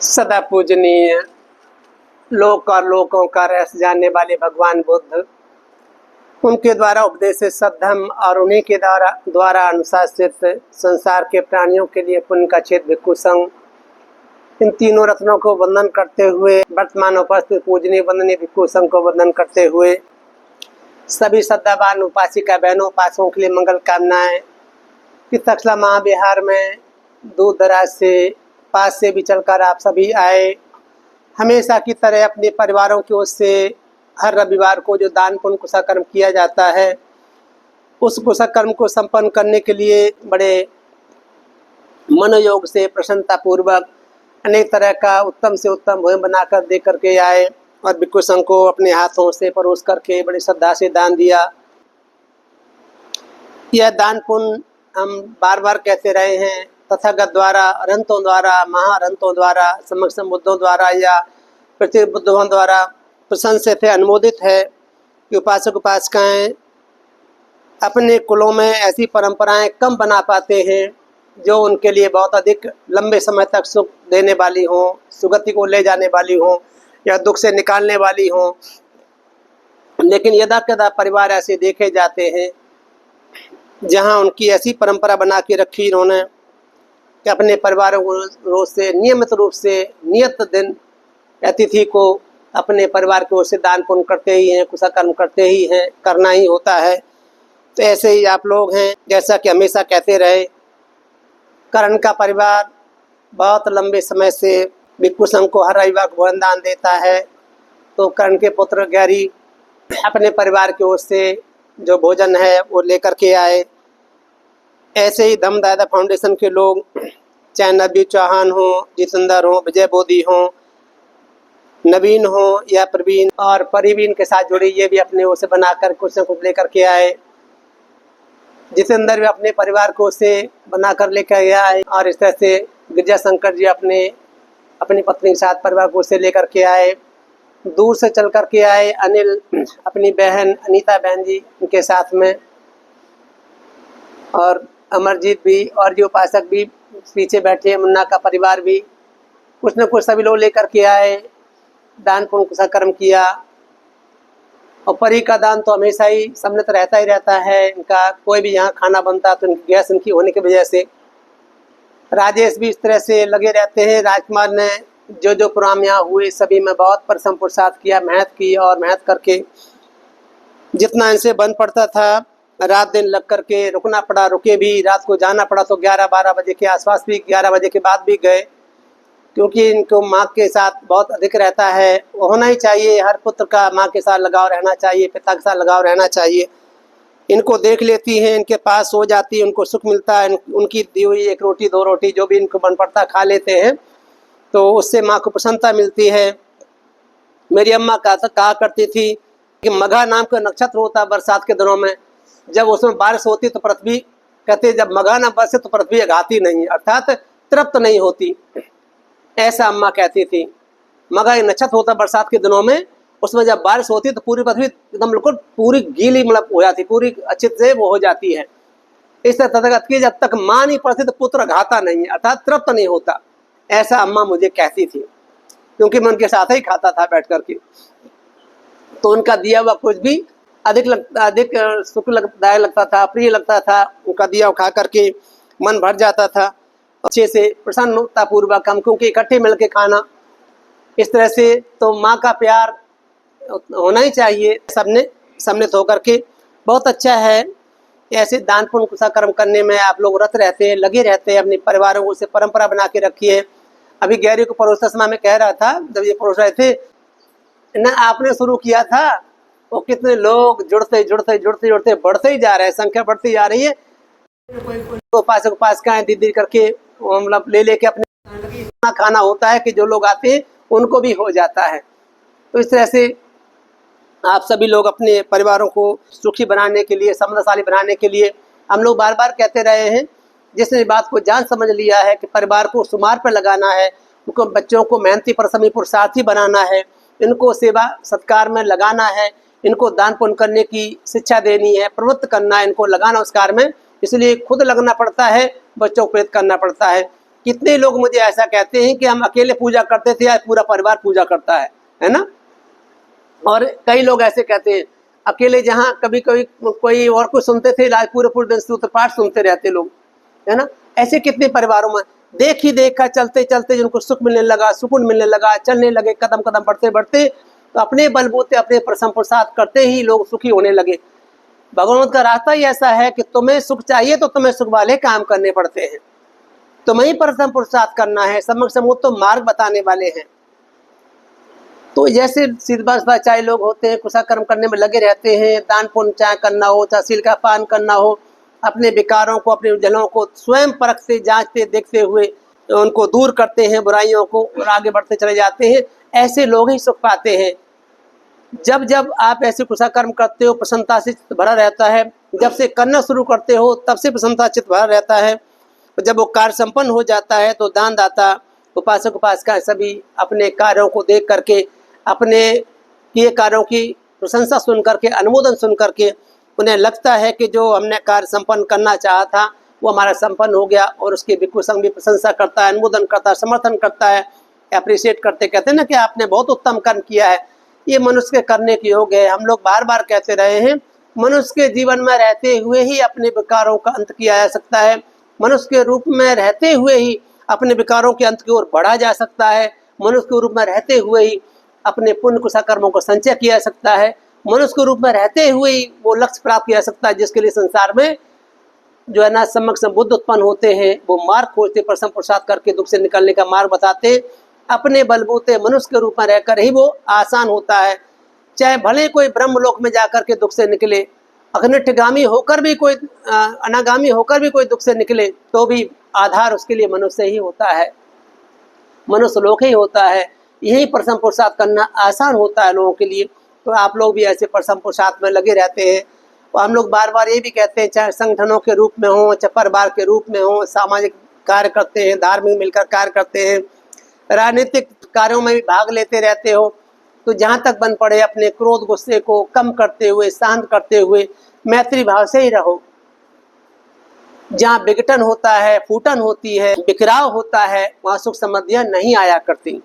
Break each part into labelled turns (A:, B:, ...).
A: सदा पूजनीय लोक और लोकों का रस जानने वाले भगवान बुद्ध, उनके द्वारा उपदेशित सद्धर्म और उन्हीं के द्वारा अनुशासित संसार के प्राणियों के लिए पुण्य का क्षेत्र भिक्षु संघ, इन तीनों रत्नों को वंदन करते हुए, वर्तमान उपस्थित पूजनीय वंदनीय भिक्षु संघ को वंदन करते हुए सभी श्रद्धावान उपासिका बहनों उपासकों के लिए मंगल कामनाएं कि तक्षशिला महाविहार में दूर दराज से पास से भी चलकर आप सभी आए। हमेशा की तरह अपने परिवारों की ओर से हर रविवार को जो दान पुण्य कुशलकर्म किया जाता है, उस कुशलकर्म को संपन्न करने के लिए बड़े मनोयोग से प्रसन्नतापूर्वक अनेक तरह का उत्तम से उत्तम भोजन बनाकर दे करके आए और भिक्षु संघ को अपने हाथों से परोस करके बड़ी श्रद्धा से दान दिया। यह दान पुण्य हम बार बार कहते रहे हैं, तथागत द्वारा, अरहंतों द्वारा, महाअरहंतों द्वारा, समक्ष बुद्धों द्वारा या प्रत्येक बुद्धों द्वारा प्रशंसित है, अनुमोदित है कि उपासक उपासिकाएं अपने कुलों में ऐसी परंपराएं कम बना पाते हैं जो उनके लिए बहुत अधिक लंबे समय तक सुख देने वाली हों, सुगति को ले जाने वाली हों या दुख से निकालने वाली हों। लेकिन यदा कदा परिवार ऐसे देखे जाते हैं जहां उनकी ऐसी परंपरा बना के रखी इन्होंने कि अपने परिवारों को रोज से नियमित रूप से नियत दिन अतिथि को अपने परिवार की ओर से दान पुण्य करते ही हैं, कुशलकर्म करते ही हैं, करना ही होता है। तो ऐसे ही आप लोग हैं, जैसा कि हमेशा कहते रहे, करण का परिवार बहुत लंबे समय से भिक्षु संघ को हर रविवार को भोजन दान देता है। तो करण के पुत्र गैरी अपने परिवार की ओर से जो भोजन है वो लेकर के आए। ऐसे ही धम्मदायता फाउंडेशन के लोग, चाहे नबी चौहान हो, जितेंद्र हो, विजय बोधी हो, नवीन हो या प्रवीण और परिवीन के साथ जुड़े, ये भी अपने ओर से बनाकर कुछ न कुछ लेकर के आए। जितेंद्र भी अपने परिवार को से बनाकर लेकर आए और इस तरह से गिरजा शंकर जी अपनी पत्नी के साथ परिवार को से लेकर के आए। दूर से चल कर के आए अनिल अपनी बहन अनीता बहन जी उनके साथ में, और अमरजीत भी और जो उपासक भी पीछे बैठे, मुन्ना का परिवार भी, कुछ न कुछ सभी लोग लेकर के आए, दान पुण्य कुशलकर्म किया। और परी का दान तो हमेशा ही सम्मिलित रहता ही रहता है। इनका कोई भी यहाँ खाना बनता तो इनकी गैस इनकी होने की वजह से राजेश भी इस तरह से लगे रहते हैं। राजकुमार ने जो जो प्रोग्राम यहाँ हुए सभी में बहुत परिश्रम पुरुषार्थ किया, मेहनत की, और मेहनत करके जितना इनसे बन पड़ता था रात दिन लग करके रुकना पड़ा, रुके भी, रात को जाना पड़ा तो 11-12 बजे के आसपास भी, 11 बजे के बाद भी गए, क्योंकि इनको माँ के साथ बहुत अधिक रहता है। वो होना ही चाहिए, हर पुत्र का माँ के साथ लगाव रहना चाहिए, पिता के साथ लगाव रहना चाहिए। इनको देख लेती हैं, इनके पास सो जाती है, उनको सुख मिलता है, उनकी दी हुई 1 रोटी 2 रोटी जो भी इनको बन पड़ता खा लेते हैं, तो उससे माँ को प्रसन्नता मिलती है। मेरी अम्मा कहा करती थी कि मघा नाम का नक्षत्र होता बरसात के दिनों में, जब उसमें बारिश होती तो पृथ्वी, कहते जब मघा न बरसे तो पृथ्वी अघाती नहीं, अर्थात तृप्त नहीं होती, ऐसा अम्मा कहती थी। मघा एक नक्षत्र होता बरसात के दिनों में, उसमें जब बारिश होती है तो पूरी पृथ्वी एकदम बिल्कुल पूरी गीली मतलब हो जाती, पूरी अच्छे से वो हो जाती है। इस तरह तथागत की जब तक माँ नहीं पड़ती तो पुत्र घाता नहीं, अर्थात तृप्त नहीं होता, ऐसा अम्मा मुझे कहती थी, क्योंकि मैं उनके साथ ही खाता था बैठ करके। तो उनका दिया हुआ कुछ भी अधिक सुखदायक लगता था, प्रिय लगता था। उनका दिया हुआ खा करके मन भर जाता था अच्छे से, प्रसन्नतापूर्वक हम, क्योंकि इकट्ठे मिलके खाना इस तरह से। तो माँ का प्यार होना ही चाहिए सबने सम्मिलित होकर के, बहुत अच्छा है। ऐसे दान पुण्य कुशलकर्म करने में आप लोग रत रहते हैं, लगे रहते हैं, अपने परिवारों को से परंपरा बना के रखी है। अभी गैरी को परोसते समय में कह रहा था, जब ये परोस रहे थे ना, आपने शुरू किया था, वो कितने लोग जुड़ते जुड़ते जुड़ते जुड़ते बढ़ते ही जा रहे हैं, संख्या बढ़ती जा रही है। उपासक उपासिकाएं दीदी करके मतलब ले लेके अपने खाना होता है कि जो लोग आते हैं उनको भी हो जाता है। तो इस तरह से आप सभी लोग अपने परिवारों को सुखी बनाने के लिए, समृद्धशाली बनाने के लिए, हम लोग बार बार कहते रहे हैं, जिसने बात को जान समझ लिया है कि परिवार को सुमार पर लगाना है, उनको बच्चों को मेहनती परिश्रमी पुरुषार्थी बनाना है, इनको सेवा सत्कार में लगाना है, इनको दान पुण्य करने की शिक्षा देनी है, प्रवृत्त करना है, इनको लगाना उस कार्य में, इसलिए खुद लगना पड़ता है, बच्चों को प्रेरित करना पड़ता है। कितने लोग मुझे ऐसा कहते हैं कि हम अकेले पूजा करते थे, आज पूरा परिवार पूजा करता है ना। और कई लोग ऐसे कहते हैं अकेले जहाँ कभी कभी कोई और कुछ सुनते थे, आज पूरे पूरे दिन सूत्र पाठ सुनते रहते लोग, है ना। ऐसे कितने परिवारों में देख ही देखा, चलते चलते जिनको सुख मिलने लगा, सुकून मिलने लगा, चलने लगे कदम कदम बढ़ते बढ़ते, तो अपने बलबूते अपने प्रसन्न प्रसाद करते ही लोग सुखी होने लगे। भगवान का रास्ता ही ऐसा है कि तुम्हें सुख चाहिए तो तुम्हें सुख वाले काम करने पड़ते हैं, तुम्हें ही प्रसन्न प्रसाद करना है। सम्यक समूह तो मार्ग बताने वाले हैं। तो जैसे सीधे लोग होते हैं, कुशल कर्म करने में लगे रहते हैं, दान पुण्य चाहे करना हो, चाहे सील का पान करना हो, अपने विकारों को, अपने उजलों को स्वयं परखते जांचते देखते हुए उनको दूर करते हैं, बुराइयों को, और आगे बढ़ते चले जाते हैं। ऐसे लोग ही सुख पाते हैं। जब जब आप ऐसे कुशल कर्म करते हो, प्रसन्नता से चित्त भरा रहता है। जब से करना शुरू करते हो तब से प्रसन्नता चित्त भरा रहता है। जब वो कार्य संपन्न हो जाता है तो दान दाता, उपासक उपासिका सभी अपने कार्यों को देख करके, अपने किए कार्यों की प्रशंसा सुन करके, अनुमोदन सुन करके उन्हें लगता है कि जो हमने कार्य संपन्न करना चाहा था वो हमारा संपन्न हो गया, और उसकी भिक्षु संघ भी प्रशंसा करता है, अनुमोदन करता है, समर्थन करता है, अप्रिशिएट करते, कहते हैं ना कि आपने बहुत उत्तम कर्म किया है, ये मनुष्य के करने के योग्य है। हम लोग बार बार कहते रहे हैं, मनुष्य के जीवन में रहते हुए ही अपने विकारों का अंत किया जा सकता है। मनुष्य के रूप में रहते हुए ही अपने विकारों के अंत की ओर बढ़ा जा सकता है। मनुष्य के रूप में रहते हुए ही अपने पुण्य कुशल कर्मों को संचय किया जा सकता है। मनुष्य के रूप में रहते हुए ही वो लक्ष्य प्राप्त किया जा सकता है जिसके लिए संसार में जो है ना सम्यक संबुद्ध उत्पन्न होते हैं, वो मार्ग खोजते, प्रसन्न प्रसाद करके दुख से निकलने का मार्ग बताते। अपने बलबूते मनुष्य के रूप में रहकर ही वो आसान होता है। चाहे भले कोई ब्रह्मलोक में जाकर के दुख से निकले, अग्निठगामी होकर भी कोई अनागामी होकर भी कोई दुख से निकले, तो भी आधार उसके लिए मनुष्य ही होता है, मनुष्य लोक ही होता है। यही प्रसन्न प्रसाद करना आसान होता है लोगों के लिए। तो आप लोग भी ऐसे प्रसन्न प्रसाद में लगे रहते हैं। और हम लोग बार बार ये भी कहते हैं, चाहे संगठनों के रूप में हो, चाहे परिवार के रूप में हो, सामाजिक कार्य करते हैं, धार्मिक मिलकर कार्य करते हैं, राजनीतिक कार्यों में भी भाग लेते रहते हो, तो जहाँ तक बन पड़े अपने क्रोध गुस्से को कम करते हुए, शांत करते हुए मैत्री भाव से ही रहो। जहाँ विघटन होता है, फूटन होती है, बिखराव होता है, वहाँ सुख समृद्धियाँ नहीं आया करती।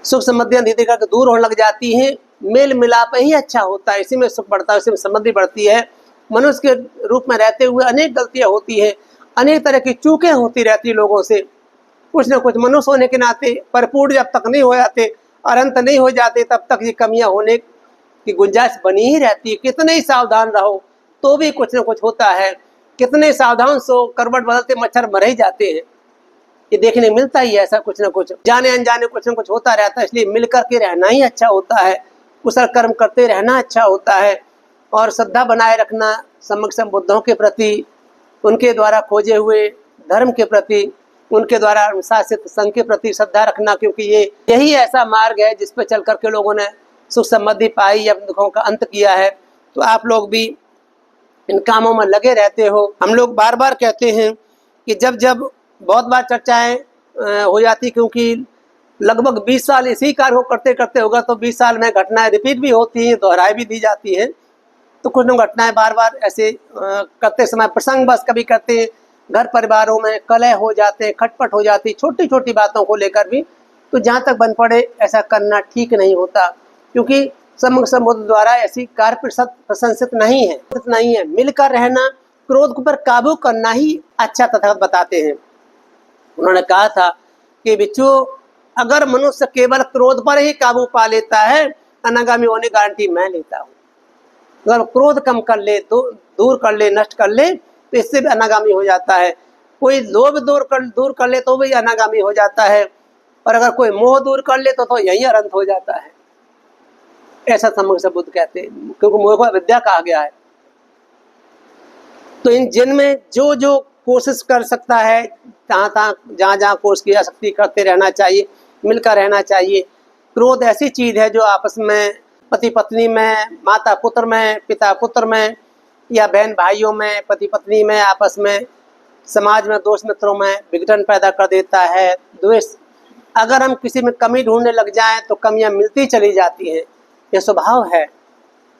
A: सुख समृद्धियाँ धीरे धीरे दूर होने लग जाती हैं। मेल मिलाप ही अच्छा होता है, इसी में सुख बढ़ता है, इसी में समृद्धि बढ़ती है। मनुष्य के रूप में रहते हुए अनेक गलतियाँ होती हैं, अनेक तरह की चूकें होती रहती लोगों से। कुछ न कुछ मनुष्य होने के नाते परिपूर्ण जब तक नहीं हो जाते और अंत नहीं हो जाते, तब तक ये कमियां होने की गुंजाइश बनी ही रहती है। कितने ही सावधान रहो तो भी कुछ न कुछ होता है। कितने सावधान सो करवट बदलते मच्छर मर ही जाते हैं। ये देखने मिलता ही है ऐसा कुछ न कुछ, जाने अनजाने कुछ न कुछ होता रहता है। इसलिए मिलकर के रहना ही अच्छा होता है, कुशल कर्म करते रहना अच्छा होता है, और श्रद्धा बनाए रखना सम्यक संबुद्धों के प्रति, उनके द्वारा खोजे हुए धर्म के प्रति, उनके द्वारा अनुशासित संघ के प्रति श्रद्धा रखना, क्योंकि यही ऐसा मार्ग है जिस पर चल करके लोगों ने सुख समृद्धि पाई, अपने दुखों का अंत किया है। तो आप लोग भी इन कामों में लगे रहते हो। हम लोग बार बार कहते हैं कि जब जब बहुत बार चर्चाएं हो जाती, क्योंकि लगभग 20 साल इसी कार्य को करते करते होगा, तो 20 साल में घटनाएं रिपीट भी होती हैं, दोहराई भी दी जाती है। तो कुछ न घटनाएं बार बार ऐसे करते समय प्रसंग बस कभी करते हैं, घर परिवारों में कलह हो जाते हैं, खटपट हो जाती, छोटी छोटी बातों को लेकर भी। तो जहाँ तक बन पड़े ऐसा करना ठीक नहीं होता, क्योंकि सम्यक संबुद्ध द्वारा ऐसी कार्य प्रशंसित नहीं है। मिलकर रहना, क्रोध पर काबू करना ही अच्छा तथा बताते हैं। उन्होंने कहा था कि बिच्छू, अगर मनुष्य केवल क्रोध पर ही काबू पा लेता है, अनागामी होने गारंटी मैं लेता हूँ। अगर क्रोध कम कर ले, दूर कर ले, नष्ट कर ले, तो इससे भी अनागामी हो जाता है। कोई लोभ दूर कर ले तो भी अनागामी हो जाता है, और अगर कोई मोह दूर कर ले तो यही अनंत हो जाता है। ऐसा सम्यक संबुद्ध कहते हैं, क्योंकि मोह को अविद्या कहा गया है। तो इन जिनमें जो जो कोशिश कर सकता है, जहाँ जहाँ कोशिश की जा सकती करते रहना चाहिए, मिलकर रहना चाहिए। क्रोध ऐसी चीज है जो आपस में, पति पत्नी में, माता पुत्र में, पिता पुत्र में, या बहन भाइयों में, पति पत्नी में, आपस में, समाज में, दोस्त मित्रों में विघटन पैदा कर देता है। द्वेष, अगर हम किसी में कमी ढूंढने लग जाएं तो कमियां मिलती चली जाती हैं, यह स्वभाव है।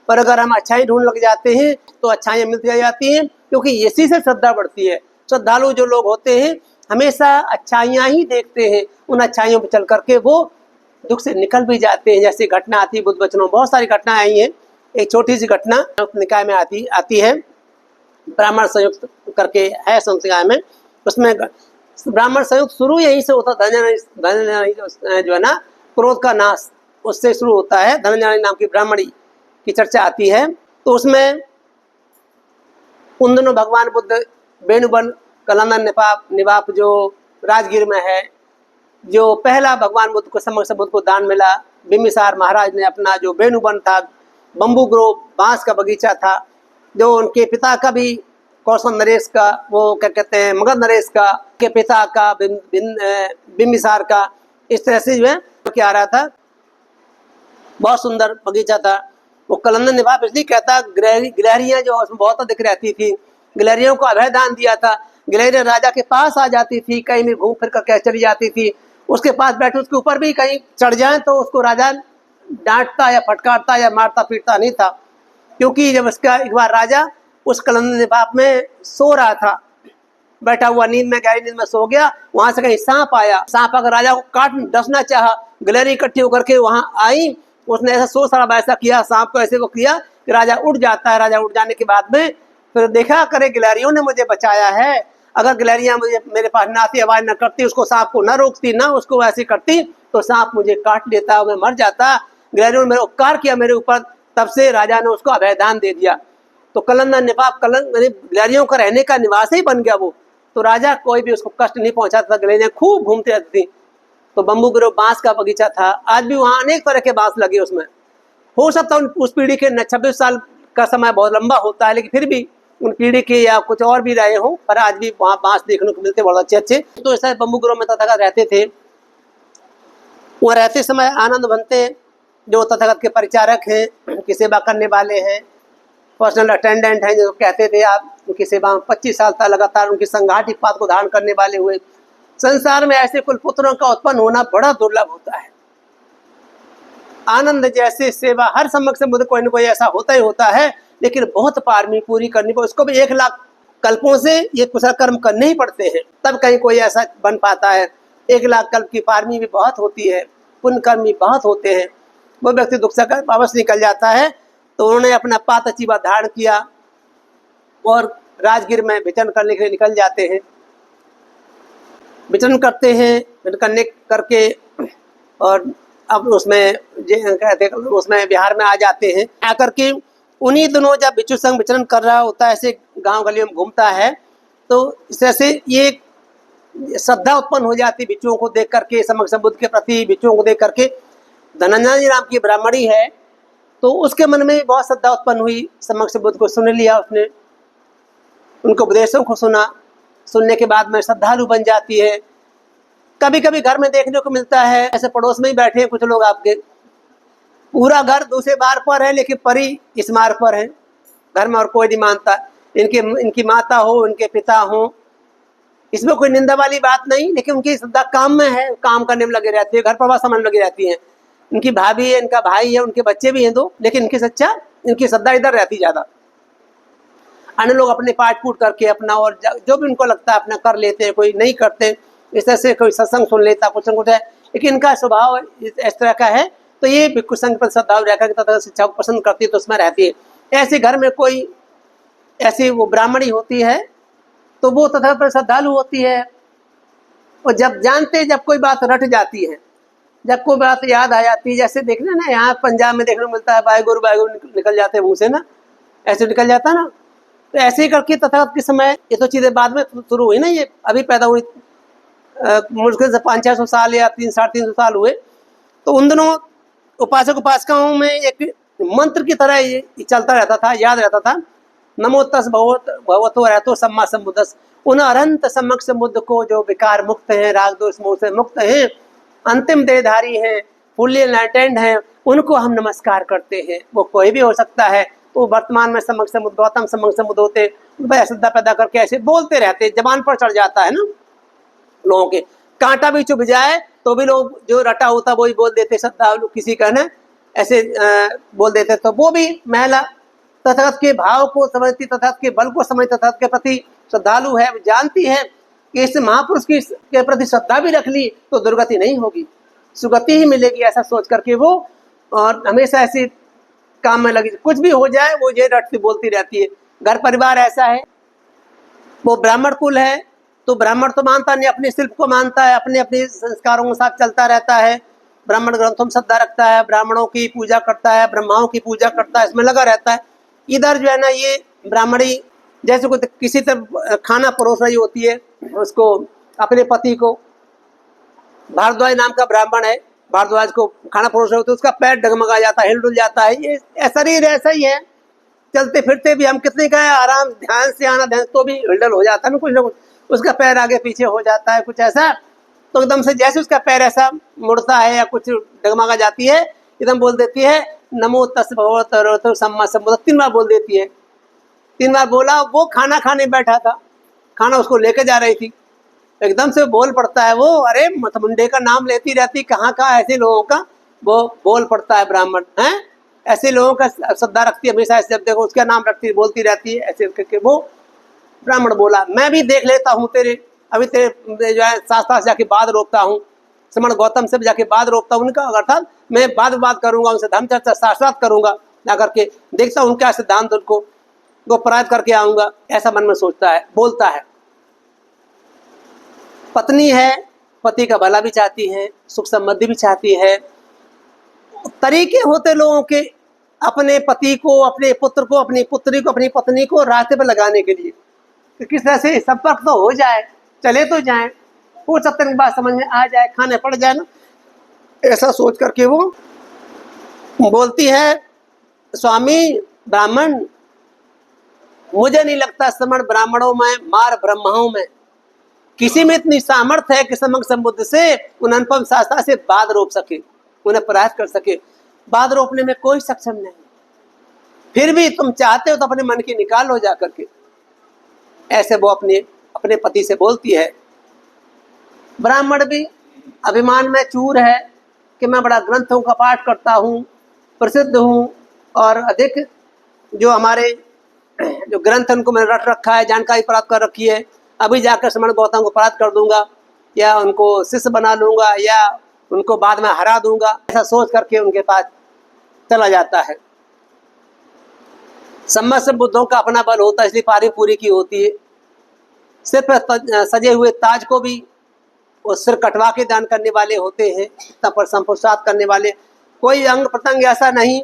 A: पर अगर हम अच्छाई ढूंढ लग जाते हैं तो अच्छाइयाँ मिलती जाती हैं, क्योंकि इसी से श्रद्धा बढ़ती है। श्रद्धालु जो लोग होते हैं हमेशा अच्छाइयाँ ही देखते हैं, उन अच्छाइयों पर चल करके वो दुख से निकल भी जाते हैं। जैसे घटना आती है बुद्ध वचनों, बहुत सारी घटनाएं आई हैं। एक छोटी सी घटना निकाय में आती है, ब्राह्मण संयुक्त करके है संयुक्त निकाय में। उसमें ब्राह्मण संयुक्त शुरू यहीं से होता, धनंजय जो है ना, क्रोध का नाश उससे शुरू होता है। धनंजय नाम की ब्राह्मणी की चर्चा आती है। तो उसमें उन दिनों भगवान बुद्ध बेनुबन कलंदन निवाप जो राजगीर में है, जो पहला भगवान बुद्ध को समक्ष बुद्ध को दान मिला, बिम्बिसार महाराज ने अपना जो बेनुबन था, बम्बू ग्रोव बांस का बगीचा था, जो उनके पिता का भी कौशल नरेश का, वो क्या कहते हैं मगध नरेश का, के पिता का बिम्बिसार का, इस तरह से जो है क्या आ रहा था, बहुत सुंदर बगीचा था। वो कलंदन निवाप इसलिए कहता, गिलहरियां जो उसमें बहुत अधिक रहती थी, गिलहरियों को अभय दान दिया था। गिलहरियां राजा के पास आ जाती थी, कहीं भी घूम फिर कर कैसे चली जाती थी, उसके पास बैठे उसके ऊपर भी कहीं चढ़ जाए तो उसको राजा डांटता या फटकारता या मारता पीटता नहीं था। क्योंकि जब उसका एक बार राजा उस कलंदन निवाप में सो रहा था, बैठा हुआ नींद में, गहरी नींद में सो गया, वहां से कहीं सांप आया, सांप आकर राजा को काट डसना चाहा, गिलहरी इकट्ठी होकर के वहां आई, उसने ऐसा सोच रहा ऐसा किया, सांप को ऐसे को किया कि राजा उठ जाता है। राजा उठ जाने के बाद में फिर देखा करे गिलहरियों ने मुझे बचाया है, अगर गिलहरियां मुझे मेरे पास ना आती, आवाज न करती, उसको सांप को न रोकती, ना उसको ऐसी करती, तो सांप मुझे काट लेता, मैं मर जाता। गिलहरियों ने मेरा उपकार किया मेरे ऊपर, तब से राजा ने उसको अभयदान दे दिया। तो कलंदन निवाप गिलहरियों का रहने का निवास ही बन गया वो। तो राजा कोई भी उसको कष्ट नहीं पहुंचाता था, गिलहरियां खूब घूमती रहती थी। तो बम्बू ग्रोव बांस का बगीचा था, आज भी वहां अनेक तरह के बांस लगे उसमें। हो सकता है उस पीढ़ी के 26 साल का समय बहुत लंबा होता है, लेकिन फिर भी उन पीढ़ी के या कुछ और भी रहे हों, पर आज भी वहाँ बांस देखने को मिलते बहुत अच्छे अच्छे। तो ऐसा बम्बू ग्रोव में तथागत रहते थे। वहाँ रहते समय आनंद बनते जो तथागत के परिचारक हैं, उनकी सेवा करने वाले हैं, पर्सनल अटेंडेंट हैं, जो कहते थे आप, उनकी सेवा में 25 साल तक लगातार उनकी संघाटी पात को धारण करने वाले हुए। संसार में ऐसे कुल पुत्रों का उत्पन्न होना बड़ा दुर्लभ होता है। आनंद जैसे सेवा हर सम्मुख से मुझे कोई न कोई ऐसा होता ही होता है, लेकिन बहुत पारमी पूरी करनी पड़े, उसको भी 1 लाख कल्पों से ये कुशल कर्म करने ही पड़ते हैं, तब कहीं कोई ऐसा बन पाता है। 1 लाख कल्प की पारमी भी बहुत होती है, पुण्य कर्म भी बहुत होते हैं। वो व्यक्ति दुख से वापस निकल जाता है। तो उन्होंने अपना पातचीवा धारण किया और राजगीर में विचरण करने के लिए निकल जाते हैं। विचरण करते हैं, करने करके और अब उसमें कहते उसमें बिहार में आ जाते हैं। आकर के उन्हीं दिनों जब भिक्षु संघ विचरण कर रहा होता है, ऐसे गांव गलियों में घूमता है, तो इस तरह से ये श्रद्धा उत्पन्न हो जाती भिक्षुओं को देख करके, समक्ष बुद्ध के प्रति भिक्षुओं को देख करके। धनंजय नाम की ब्राह्मणी है, तो उसके मन में बहुत श्रद्धा उत्पन्न हुई, समक्ष बुद्ध को सुन लिया उसने, उनके उपदेशों को सुना, सुनने के बाद में श्रद्धालु बन जाती है। कभी कभी घर में देखने को मिलता है, ऐसे पड़ोस में ही बैठे हैं कुछ लोग आपके, पूरा घर दूसरे बार पर है लेकिन परी इस मार्ग पर है, घर में और कोई नहीं मानता, इनकी माता हो, इनके पिता हो, इसमें कोई निंदा वाली बात नहीं, लेकिन उनकी श्रद्धा काम में है, काम करने में लगे रहती है, घर परिवार समझ लगी रहती है। इनकी भाभी है, इनका भाई है, उनके बच्चे भी हैं 2, लेकिन इनकी श्रद्धा इधर रहती ज्यादा। अन्य लोग अपने पाठ पूट करके अपना और जो भी उनको लगता है अपना कर लेते हैं, कोई नहीं करते, इस तरह से कोई सत्संग सुन लेता, कुछ न कुछ है, लेकिन इनका स्वभाव इस तरह का है। तो ये भिक्षु संघ पर श्रद्धालु रहकर तथा शिक्षा को पसंद करती है, तो उसमें रहती है। ऐसे घर में कोई ऐसी वो ब्राह्मणी होती है, तो वो तथा पर श्रद्धालु होती है, और जब जानते जब कोई बात रट जाती है, जब कोई बात याद आ जाती है, जैसे देखना ना यहाँ पंजाब में देखने को मिलता है, वाहेगुरु वाहेगुरु निकल जाते हैं मुँह से ना, ऐसे निकल जाता ना। तो ऐसे ही करके तथागत के समय ये तो चीज़ें बाद में शुरू हुई ना, ये अभी पैदा हुई, मुश्किल से 500-600 साल या 300-350 साल हुए। तो उन दिनों उपासक उपासिकाओं में एक मंत्र की तरह ये चलता रहता था, याद रहता था, नमो तस् भगवतो रहतो सम्मा सम्बुद्धस्। उन अनंत सम्यक सम्बुद्ध को जो विकार मुक्त हैं, राग द्वेष मोह से मुक्त हैं, अंतिम देहधारी हैं, फुल्ली एनलाइटेंड हैं, उनको हम नमस्कार करते हैं। वो कोई भी हो सकता है, तो वर्तमान में सम्यक सम्बुद्ध, गौतम सम्यक सम्बुद्ध होते, श्रद्धा पैदा करके ऐसे बोलते रहते, जबान पर चढ़ जाता है ना लोगों के, कांटा भी चुभ जाए तो भी लोग जो रटा होता वही बोल देते, श्रद्धा किसी का ना ऐसे बोल देते। तो वो भी महिला तथागत के भाव को समझती, तथागत के बल को समझती, तथागत के प्रति श्रद्धालु है, जानती है, कि इस महापुरुष की के प्रति श्रद्धा भी रख ली तो दुर्गति नहीं होगी, सुगति ही मिलेगी, ऐसा सोच करके वो और हमेशा ऐसी काम में लगी, कुछ भी हो जाए वो ये रटती बोलती रहती है। घर परिवार ऐसा है, वो ब्राह्मण कुल है तो ब्राह्मण तो मानता नहीं, अपने शिल्प को मानता है, अपने अपने संस्कारों के साथ चलता रहता है, ब्राह्मण ग्रंथों में श्रद्धा रखता है, ब्राह्मणों की पूजा करता है, ब्रह्माओं की पूजा करता है, इसमें लगा रहता है। इधर जो है ना ये ब्राह्मणी जैसे कोई किसी तरह खाना परोस रही होती है उसको, अपने पति को, भारद्वाज नाम का ब्राह्मण है, भारद्वाज को खाना परोस रहे होते, उसका पैर डगमगा जाता है, हिलडुल जाता है। ये शरीर ऐसा ही है, चलते फिरते भी हम कितने का है आराम ध्यान से आना ध्यान तो भी हिलडुल हो जाता है कुछ ना कुछ, उसका पैर आगे पीछे हो जाता है कुछ ऐसा, तो एकदम से जैसे उसका पैर ऐसा मुड़ता है या कुछ डगमगा जाती है, एकदम बोल देती है नमो तस् भगवतो सम्मा सम्बुद्ध, 3 बार बोल देती है। 3 बार बोला, वो खाना खाने बैठा था, खाना उसको लेके जा रही थी, एकदम से बोल पड़ता है वो, अरे मतमुंडे का नाम लेती रहती, कहाँ कहाँ ऐसे लोगों का वो बोल पड़ता है ब्राह्मण है, ऐसे लोगों का श्रद्धा रखती है, हमेशा ऐसे जब देखो उसका नाम रखती बोलती रहती है, ऐसे करके वो ब्राह्मण बोला मैं भी देख लेता हूँ तेरे, अभी तेरे जो है शास्त्रा से जाके बाद रोकता हूँ, श्रमण गौतम से जाके बाद रोकता हूँ उनका, अर्थात मैं बात करूंगा उनसे, धर्म चर्चा शास्त्रार्थ करूंगा, जा करके देखता हूँ उनका सिद्धांत उनको गोपराध करके आऊंगा, ऐसा मन में सोचता है, बोलता है। पत्नी है, पति का भला भी चाहती है, सुख समृद्धि भी चाहती है, तरीके होते लोगों के अपने पति को, अपने पुत्र को, अपनी पुत्री को, अपनी पत्नी को रास्ते पर लगाने के लिए, तो किस तरह से संपर्क तो हो जाए, चले तो जाए, कुछ सप्ताह के बाद समझ में आ जाए, खाने पड़ जाए ना, ऐसा सोच करके वो बोलती है स्वामी ब्राह्मण, मुझे नहीं लगता श्रमण ब्राह्मणों में, मार ब्रह्माओं में किसी में इतनी सामर्थ्य है कि समग्र संबुद्ध से उन अनुपम शास्त्रा से बाध रोप सके, उन्हें प्रयास कर सके, बाध रोपने में कोई सक्षम नहीं, फिर भी तुम चाहते हो तो अपने मन की निकाल लो जा करके, ऐसे वो अपने पति से बोलती है। ब्राह्मण भी अभिमान में चूर है कि मैं बड़ा ग्रंथों का पाठ करता हूँ, प्रसिद्ध हूँ, और अधिक जो हमारे जो ग्रंथ उनको मैंने रट रखा है, जानकारी प्राप्त कर रखी है, अभी जाकर श्रमण गौतम को प्राप्त कर दूंगा या उनको शिष्य बना लूंगा या उनको बाद में हरा दूंगा, ऐसा सोच करके उनके पास चला जाता है। सम्मत बुद्धों का अपना बल होता है, इसलिए पारी पूरी की होती है। सिर्फ सजे हुए ताज को भी वो सिर कटवा के दान करने वाले होते हैं, इतना पर संपुष्टात करने वाले, कोई अंग प्रत्यंग ऐसा नहीं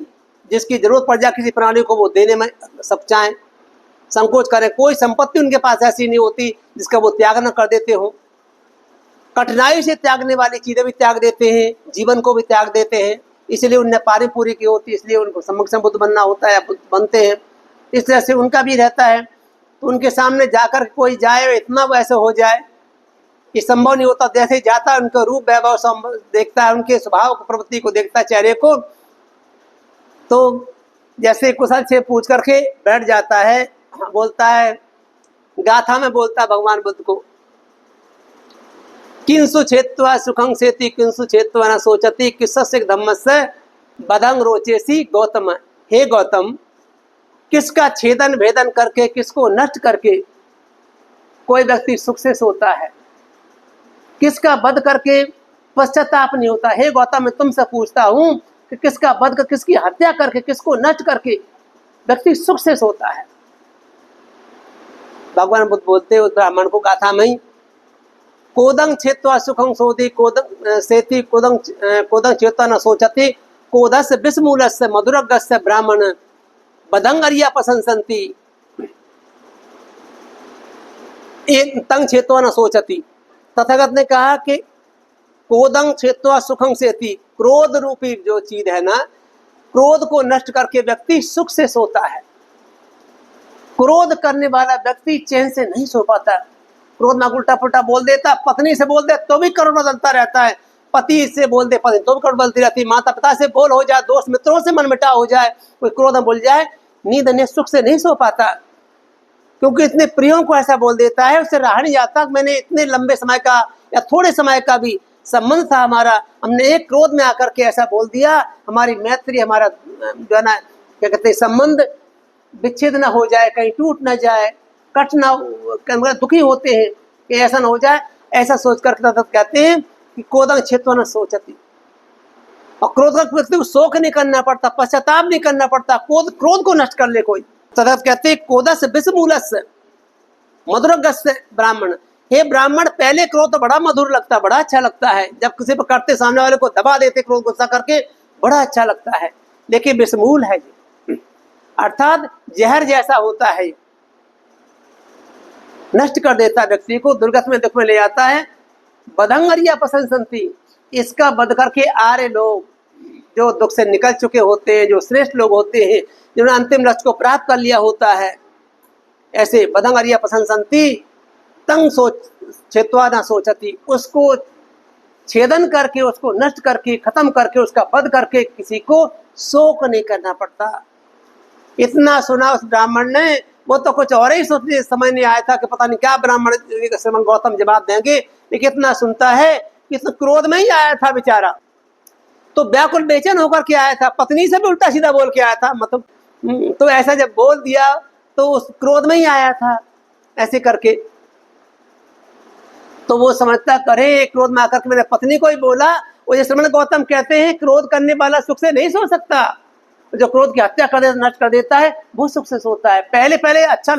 A: जिसकी जरूरत पड़ जाए किसी प्राणी को वो देने में सब चाहें, संकोच करें, कोई संपत्ति उनके पास ऐसी नहीं होती जिसका वो त्याग न कर देते हो। कठिनाई से त्यागने वाली चीजें भी त्याग देते हैं, जीवन को भी त्याग देते हैं, इसलिए उन्हें पारी पूरी की होती है, इसलिए उनको सम्यक संबुद्ध बनना होता है, बनते हैं। इस तरह से उनका भी रहता है, तो उनके सामने जाकर कोई जाए इतना वैसे हो जाए ये संभव नहीं होता। जैसे ही जाता है उनका रूप वैभव देखता है, उनके स्वभाव प्रवृत्ति को देखता है, चेहरे को, तो जैसे कुशल से पूछ करके बैठ जाता है, बोलता है गाथा में बोलता है भगवान बुद्ध को, किंसु छेत्वा सुखं सेति किंसु छेत्वा न सोचति किसस्य धम्मस्य बदंग रोचेसी गौतम। हे गौतम, किसका छेदन भेदन करके, किसको नष्ट करके कोई व्यक्ति सुख से सोता है, किसका वध करके पश्चाताप नहीं होता। हे गौतम, मैं तुमसे पूछता हूं कि किसका वध कर, किसकी हत्या करके, किसको नष्ट करके व्यक्ति सुख से सोता है। भगवान बुद्ध बोलते उस ब्राह्मण को गाथा में ही, कोदंग छेत्वा सुखं सोति कोदंग सेति कोदंग चेत्वा न सोचति कोदस्य विषमूलस्य मधुरगस्य ब्राह्मण बदंगरिया प्रशंसन्ति तंग छेत्वा न सोचति। तथागत ने कहा कि कोदंग छेत्वा सुखं सेति, क्रोध रूपी जो चीज है ना, क्रोध को नष्ट करके व्यक्ति सुख से सोता है। क्रोध करने वाला व्यक्ति चैन से नहीं सो पाता, क्रोध में उल्टा पुल्टा बोल देता, पत्नी से बोल दे तो भी करोड़ बदलता रहता है, पति से बोल दे पत्नी तो भी करोड़ बदलती रहती, माता पिता से बोल हो जाए, दोस्त मित्रों से मन मिटा हो जाए, कोई क्रोध में बोल जाए, नींद ने सुख से नहीं सो पाता, क्योंकि इतने प्रियों को ऐसा बोल देता है, उससे रहा नहीं जाता। मैंने इतने लंबे समय का या थोड़े समय का भी संबंध था हमारा, हमने एक क्रोध में आकर के ऐसा बोल दिया, हमारी मैत्री, हमारा जो है ना क्या कहते हैं संबंध विच्छेद न हो जाए, कहीं टूट न जाए, कट न, दुखी होते हैं, कि ऐसा ना हो जाए, ऐसा सोच कर कहते हैं कि क्रोधं छित्त्वा न शोचति। और क्रोध का व्यक्ति को शोक नहीं करना पड़ता, पश्चाताप नहीं करना पड़ता, क्रोध को नष्ट कर ले कोई। तथा कहते हैं क्रोधस्य विषमूलस्य मधुरगस्य ब्राह्मण। हे ब्राह्मण, पहले क्रोध तो बड़ा मधुर लगता, बड़ा अच्छा लगता है, जब किसी पर करते सामने वाले को दबा देते क्रोध गुस्सा करके, बड़ा अच्छा लगता है, लेकिन विषमूल है ये, अर्थात जहर जैसा होता है, नष्ट कर देता है व्यक्ति को, दुर्गत में दुख में ले जाता है। बदंगरिया प्रशंसन्ति, इसका बध करके आर्य लोग जो दुख से निकल चुके होते हैं, जो श्रेष्ठ लोग होते हैं, जिन्होंने अंतिम लक्ष्य को प्राप्त कर लिया होता है, ऐसे बदंगरिया प्रशंसन्ति तंग छित्त्वा न शोचति, उसको छेदन करके, उसको नष्ट करके, खत्म करके, उसका वध करके किसी को शोक नहीं करना पड़ता। इतना सुना उस ब्राह्मण ने, वो तो कुछ और ही सोचने समझ नहीं आया था कि पता नहीं क्या ब्राह्मण श्रीमन गौतम जवाब देंगे, लेकिन इतना सुनता है कि तो क्रोध में ही आया था बेचारा, तो व्याकुल बेचैन होकर के आया था, पत्नी से भी उल्टा सीधा बोल के आया था, मतलब तो ऐसा जब बोल दिया तो उस क्रोध में ही आया था ऐसे करके। तो वो समझता करे क्रोध में आकर के मेरे पत्नी को ही बोला। वो जैसे श्रीमन गौतम कहते हैं क्रोध करने वाला सुख से नहीं सो सकता, जो क्रोध की हत्या कर देता, नष्ट कर देता है, वो सुख से सोता है। पहले पहले अच्छा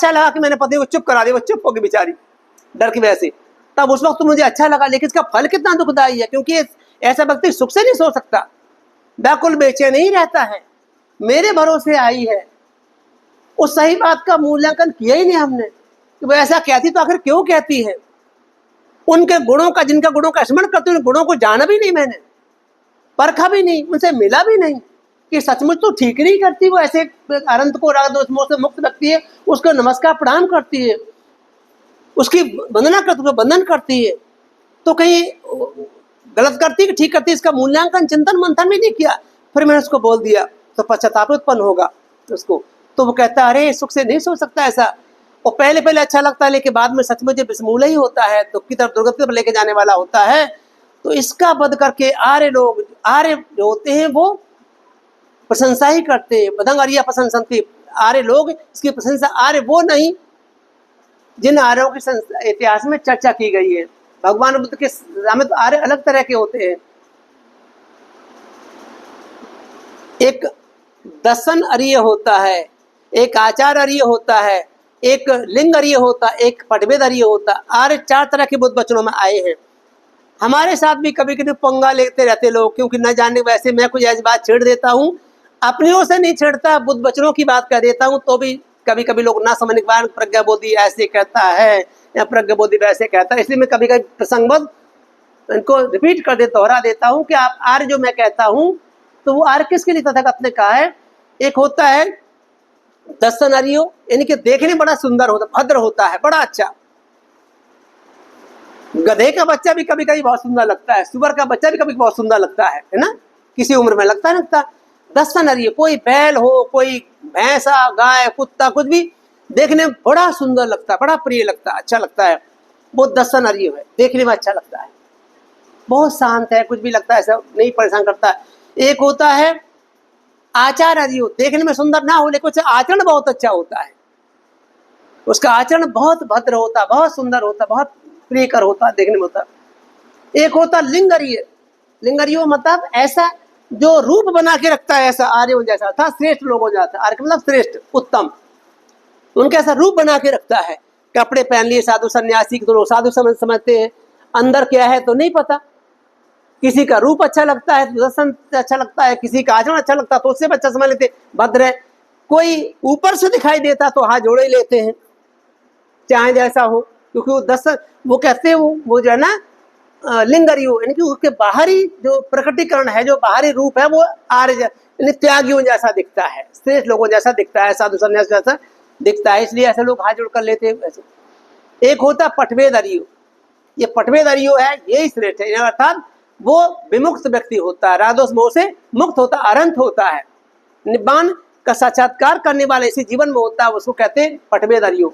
A: लगा कि मैंने पत्नी को चुप करा दिया, वो चुप होगी बेचारी डर की वजह से, तब उस वक्त तो मुझे अच्छा लगा, लेकिन इसका फल कितना दुखदायी है, क्योंकि ऐसा व्यक्ति सुख से नहीं सो सकता, व्याकुल बेचैन नहीं रहता है। मेरे भरोसे आई है, उस सही बात का मूल्यांकन किया ही नहीं हमने कि वो ऐसा कहती तो आखिर क्यों कहती है। उनके गुणों का, जिनका गुणों का स्मरण करते उन गुणों को जाना भी नहीं, मैंने परखा भी नहीं, उनसे मिला भी नहीं कि सचमुच तो ठीक नहीं करती वो, ऐसे अनंत को राग दोष मोह से मुक्त व्यक्ति है, उसको नमस्कार प्रणाम करती है, उसकी वंदना करती है, बंधन करती है, तो कहीं गलत करती है कि ठीक करती है, इसका मूल्यांकन चिंतन मंथन भी नहीं किया। फिर मैंने उसको बोल दिया तो पश्चाताप उत्पन्न होगा उसको, तो वो कहता है अरे सुख से नहीं सो सकता ऐसा। और पहले पहले अच्छा लगता है, लेकिन बाद में सचमुच विषमूल ही होता है, दुख की तरफ दुर्गति पर लेके जाने वाला होता है। तो इसका वध करके आर्य लोग, आर्य जो होते हैं वो प्रशंसा ही करते हैं। बदंगरिया प्रशंसन्ति, आर्य लोग इसकी प्रशंसा, आर्य वो नहीं जिन आर्यों की इतिहास में चर्चा की गई है। भगवान बुद्ध के सामने तो आर्य अलग तरह के होते हैं। एक दर्शन आर्य होता है, एक आचार आर्य होता है, एक लिंग आर्य होता है, एक पटभेद आर्य होता है। आर्य 4 तरह के बुद्ध वचनों में आए हैं। हमारे साथ भी कभी कभी पंगा लेते रहते लोग, क्योंकि न जाने वैसे मैं कुछ ऐसी बात छेड़ देता हूँ, अपनी ओर से नहीं छेड़ता, बुद्ध वचनों की बात कह देता हूँ, तो भी कभी कभी लोग ना समझने के बाद प्रज्ञा बोधि ऐसे कहता है या प्रज्ञा बोधि वैसे कहता है, इसलिए मैं कभी कभी प्रसंगबद्ध इनको रिपीट कर दोहरा देता हूँ कि आप आर्य जो मैं कहता हूँ तो वो आर्य किसके लिए तथागत ने कहा है। एक होता है दर्शन आर्यो, यानी कि देखने में बड़ा सुंदर होता, भद्र होता है, बड़ा अच्छा। गधे का बच्चा भी कभी कभी बहुत सुंदर लगता है, सुअर का बच्चा भी कभी बहुत सुंदर लगता है ना, किसी उम्र में लगता है लगता। दर्शन आर्य, कोई बैल हो, कोई भैंसा, गाय, कुत्ता, कुछ भी देखने में बड़ा सुंदर लगता है, बड़ा प्रिय लगता है, अच्छा लगता है, वो दर्शन आर्य है, देखने में अच्छा लगता है, बहुत शांत है, कुछ भी लगता है ऐसा नहीं परेशान करता है। एक होता है आचार आर्य, देखने में सुंदर ना हो लेकिन उसका आचरण बहुत अच्छा होता है, उसका आचरण बहुत भद्र होता, बहुत सुंदर होता, बहुत प्रियकर होता, देखने में होता। एक होता लिंग आर्य, लिंग आर्य मतलब ऐसा जो रूप बना के रखता है, ऐसा आर्य जैसा था, श्रेष्ठ लोग हो जाता है, आर्य मतलब श्रेष्ठ उत्तम, उनके ऐसा रूप बना के रखता है, कपड़े पहन लिए साधु सन्यासी, तो लोग साधु समझते हैं, अंदर क्या है तो नहीं पता। किसी का रूप अच्छा लगता है तो दर्शन अच्छा लगता है, किसी का आचरण अच्छा लगता है तो उससे अच्छा समझ लेते भद्र है। कोई ऊपर से दिखाई देता तो हाथ जोड़े लेते हैं, चाहे जैसा हो, क्योंकि वो दर्शन, वो कहते हैं वो जो है ना लिंग आर्य, यानी कि उसके बाहरी जो प्रकटीकरण है, जो बाहरी रूप है, वो आर्य यानी त्यागियों जैसा दिखता है, श्रेष्ठ लोगों जैसा दिखता है, साधु सन्यास जैसा दिखता है, इसलिए ऐसे लोग हाथ जोड़ कर लेते हैं वैसे। एक होता पटभेद आर्य, ये पटभेद आर्य है, यही श्रेष्ठ है, अर्थात वो विमुक्त व्यक्ति होता है, रागद्वेष मोह से मुक्त होता, अरंत होता है, निब्बान का साक्षात्कार करने वाले इसी जीवन में होता है, उसको कहते हैं पटभेद आर्य।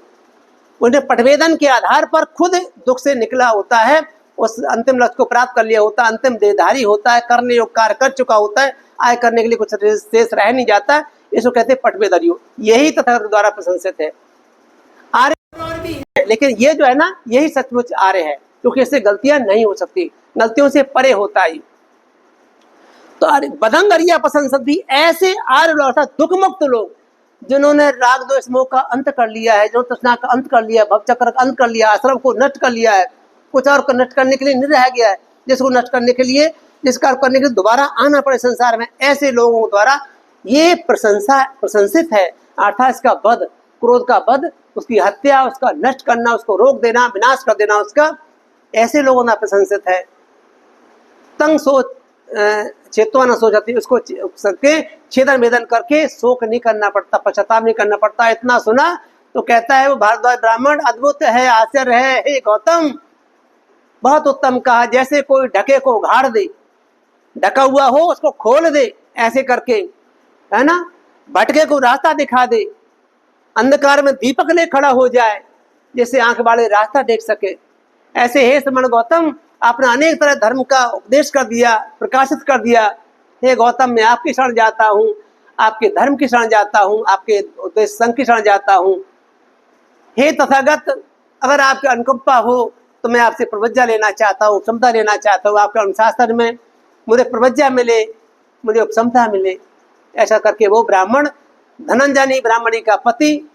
A: उन्हें पटवेदन के आधार पर खुद दुख से निकला होता है, उस अंतिम लक्ष्य को प्राप्त कर लिया होता है, अंतिम देहधारी होता है, करने योग्य कार्य कर चुका होता है, आय करने के लिए कुछ शेष रह नहीं जाता, इसको कहते हैं पटभेद आर्य। यही तथागत द्वारा प्रशंसित है। आर्य लेकिन ये जो है ना, यही सचमुच आर्य है, क्योंकि इससे गलतियां नहीं हो सकती, गलतियों से परे होता ही। तो बदंग अरिया पसंद ऐसे आर्य लोग अर्थात दुख मुक्त लोग, जिन्होंने राग द्वेष मोह का अंत कर लिया है, जो तृष्णा का अंत कर लिया है, भवचक्र का अंत कर लिया है, आश्रम को नष्ट कर लिया है, कुछ और को नष्ट करने के लिए नहीं रह गया है, जिसको नष्ट करने के लिए, जिसका करने के लिए दोबारा आना पड़े संसार में, ऐसे लोगों द्वारा ये प्रशंसित है। अर्थात इसका वध, क्रोध का वध, उसकी हत्या, उसका नष्ट करना, उसको रोक देना, विनाश कर देना उसका, ऐसे लोगों ने प्रशंसित है। तंग सोच चेतवा न सो जाती, उसको सबके छेदन भेदन करके शोक नहीं करना पड़ता, पश्चाताप नहीं करना पड़ता। इतना सुना तो कहता है वो भारद्वाज ब्राह्मण, अद्भुत है, आश्चर्य है, हे गौतम, बहुत उत्तम कहा। जैसे कोई ढके को उघाड़ दे, ढका हुआ हो उसको खोल दे, ऐसे करके, है ना, भटके को रास्ता दिखा दे, अंधकार में दीपक ले खड़ा हो जाए, जैसे आंख वाले रास्ता देख सके, ऐसे हे श्रमण गौतम, आपने अनेक तरह धर्म का उपदेश कर दिया, प्रकाशित कर दिया। हे गौतम, मैं आपकी शरण जाता हूँ, आपके धर्म की शरण जाता हूँ, आपके उपदेश संघ की शरण जाता हूँ। हे तथागत, अगर आपकी अनुकंपा हो तो मैं आपसे प्रवज्ञा लेना चाहता हूँ, क्षमता लेना चाहता हूँ, आपके अनुशासन में मुझे प्रवज्ञा मिले, मुझे उपक्षमता मिले। ऐसा करके वो ब्राह्मण, धनंजय ब्राह्मणी का पति,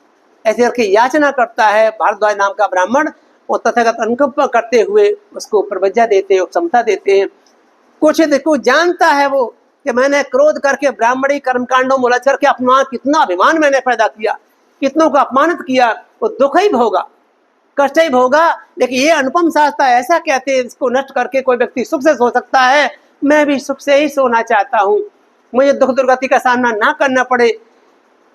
A: ऐसे करके याचना करता है भारद्वाज नाम का ब्राह्मण, और तथागत अनुकंपा करते हुए उसको प्रवज्ञा देते हैं, क्षमता देते हैं। कुछ देखो जानता है वो कि मैंने क्रोध करके ब्राह्मणी कर्मकांडों में उलझ करके अपना कितना अभिमान मैंने पैदा किया, कितनों को अपमानित किया, वो दुख ही भोगा, कष्ट ही भोगा। लेकिन ये अनुपम शास्त्र ऐसा कहते हैं, इसको नष्ट करके कोई व्यक्ति सुख से सो सकता है। मैं भी सुख से ही सोना चाहता हूँ, मुझे दुख दुर्गति का सामना ना करना पड़े।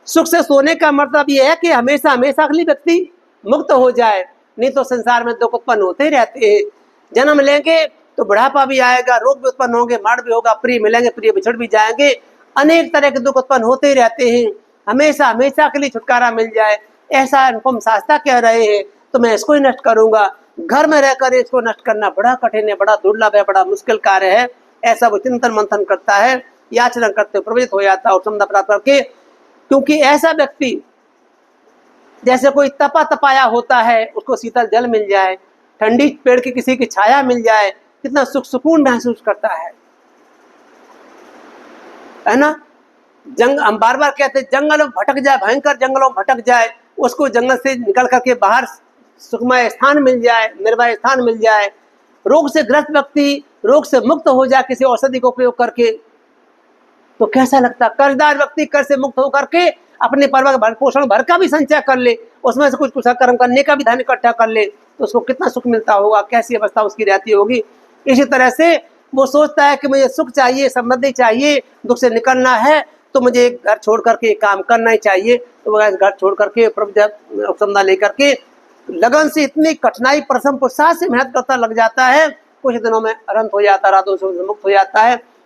A: सुख से सोने का मतलब ये है कि हमेशा हमेशा के लिए व्यक्ति मुक्त हो जाए, नहीं तो संसार में दुख उत्पन्न होते ही रहते हैं। जन्म लेंगे तो बुढ़ापा भी आएगा, रोग भी उत्पन्न होंगे, मरण भी होगा, प्रिय मिलेंगे, प्रिय बिछड़ भी जाएंगे, अनेक तरह के दुख उत्पन्न होते ही रहते हैं। हमेशा हमेशा के लिए छुटकारा मिल जाए, ऐसा अनुपम शास्त्र कह रहे हैं, तो मैं इसको ही नष्ट करूंगा। घर में रहकर इसको नष्ट करना बड़ा कठिन है, बड़ा दुर्लभ है, बड़ा मुश्किल कार्य है। ऐसा वो चिंतन मंथन करता है, याचना करते प्रवृत्त हो जाता है और क्षमता प्राप्त करके। क्योंकि ऐसा व्यक्ति जैसे कोई तपा तपाया होता है, उसको शीतल जल मिल जाए, ठंडी पेड़ की किसी की छाया मिल जाए, कितना सुख सुकून महसूस करता है ना। हम बार बार कहते हैं जंगल में भटक जाए, भयंकर जंगलों में भटक जाए, उसको जंगल से निकल करके बाहर सुखमय स्थान मिल जाए, निर्भय स्थान मिल जाए, रोग से ग्रस्त व्यक्ति रोग से मुक्त हो जाए किसी औषधि का उपयोग करके, तो कैसा लगता। कर्जदार व्यक्ति कर से मुक्त होकर के अपने परिवार भरण पोषण भर का भी संचय कर ले, उसमें से कुछ कर्म करने का भी धन इकट्ठा कर ले, तो उसको कितना सुख मिलता होगा, कैसी अवस्था उसकी रहती होगी। इसी तरह से वो सोचता है कि मुझे सुख चाहिए, समृद्धि चाहिए, दुख से निकलना है, तो मुझे घर छोड़ करके काम करना ही चाहिए। तो वह घर छोड़ करके प्रवृत्ति लेकर के लगन से इतनी कठिनाई परिश्रम पुरुषार्थ से मेहनत करता लग जाता है, कुछ दिनों में अनंत हो जाता, रातों से मुक्त हो जाता है।